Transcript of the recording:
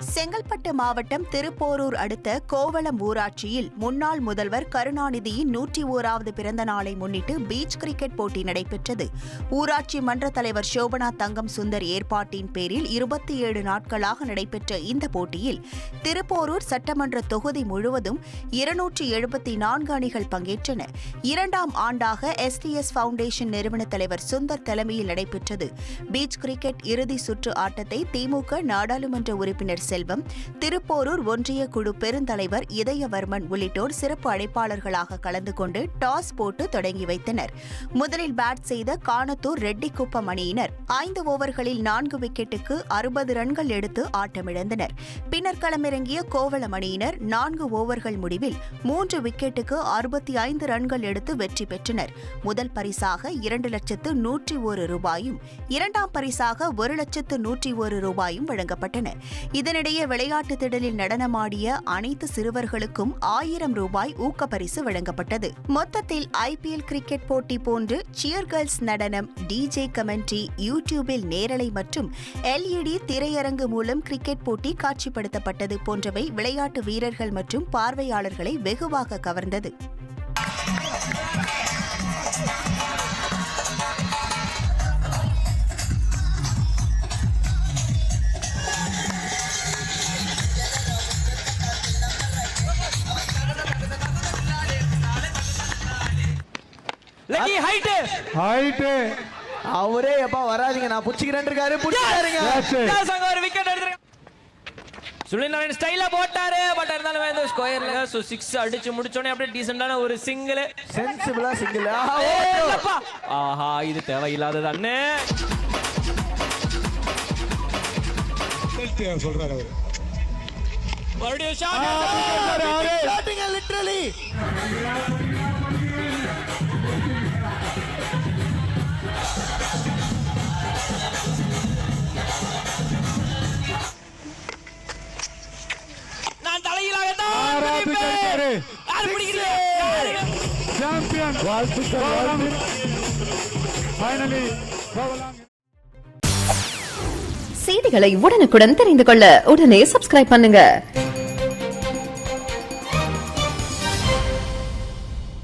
செங்கல்பட்டு மாவட்டம் திருப்போரூர் அடுத்த கோவளம் ஊராட்சியில் முன்னாள் முதல்வர் கருணாநிதியின் 101வது பிறந்த நாளை முன்னிட்டு பீச் கிரிக்கெட் போட்டி நடைபெற்றது. ஊராட்சி மன்ற தலைவர் சோபனா தங்கம் சுந்தர் ஏற்பாட்டின் பேரில் 27 நாட்களாக நடைபெற்ற இந்த போட்டியில் திருப்போரூர் சட்டமன்ற தொகுதி முழுவதும் 274 அணிகள் பங்கேற்றன. இரண்டாம் ஆண்டாக SDS ஃபவுண்டேஷன் நிறுவன தலைவர் சுந்தர் தலைமையில் நடைபெற்றது. பீச் கிரிக்கெட் இறுதி சுற்று ஆட்டத்தை திமுக நாடாளுமன்ற உறுப்பினர் செல்வம், திருப்போரூர் ஒன்றிய குழு பெருந்தலைவர் இதயவர்மன் உள்ளிட்டோர் சிறப்பு அழைப்பாளர்களாக கலந்து கொண்டு டாஸ் போட்டு தொடங்கி வைத்தனர். முதலில் பேட் செய்த காணத்தூர் ரெட்டிக்குப்பம் அணியினர் 5 ஓவர்களில் 4 விக்கெட்டுக்கு 60 ரன்கள் எடுத்து ஆட்டமிழந்தனர். பின்னர் களமிறங்கிய கோவளம் அணியினர் 4 ஓவர்கள் முடிவில் 3 விக்கெட்டுக்கு 65 ரன்கள் எடுத்து வெற்றி பெற்றனர். முதல் பரிசாக 2,101,000 ரூபாயும், இரண்டாம் பரிசாக 1,101,000 ரூபாயும் வழங்கப்பட்டன. இதனிடையே விளையாட்டு திடலில் நடனமாடிய அனைத்து சிறுவர்களுக்கும் 1000 ரூபாய் ஊக்கப்பரிசு வழங்கப்பட்டது. மொத்தத்தில் IPL கிரிக்கெட் போட்டி போன்று சியர் கேர்ள்ஸ் நடனம், DJ கமெண்ட்ரி, யூடியூபில் நேரலை மற்றும் LED திரையரங்கு மூலம் கிரிக்கெட் போட்டி காட்சிப்படுத்தப்பட்டது போன்றவை விளையாட்டு வீரர்கள் மற்றும் பார்வையாளர்களை வெகுவாக கவர்ந்தது. அவரே எப்பா வராதீங்க, நான் புடிச்சுக்கிறேன் இருக்காரு. ஒரு விக்கெட் எடுத்துருங்க. சுனில் ஸ்டைலா போட்டாரு. பட் இருந்தாலும் இந்த ஸ்கொயர்ல 6 அடிச்சு முடிச்சோனே அப்படியே டீசன்ட்டான ஒரு சிங்கிள், சென்சிபிளா சிங்கிள். ஆஹா, இது தேவையில்லாதது அண்ணே. சொல்றாரு அவரு. மறுபடியும் ஷாட் லிட்டரலி. நான் தலையிலாக தான் செய்திகளை உடனுக்குடன் தெரிந்து கொள்ள உடனே சப்ஸ்கிரைப் பண்ணுங்க.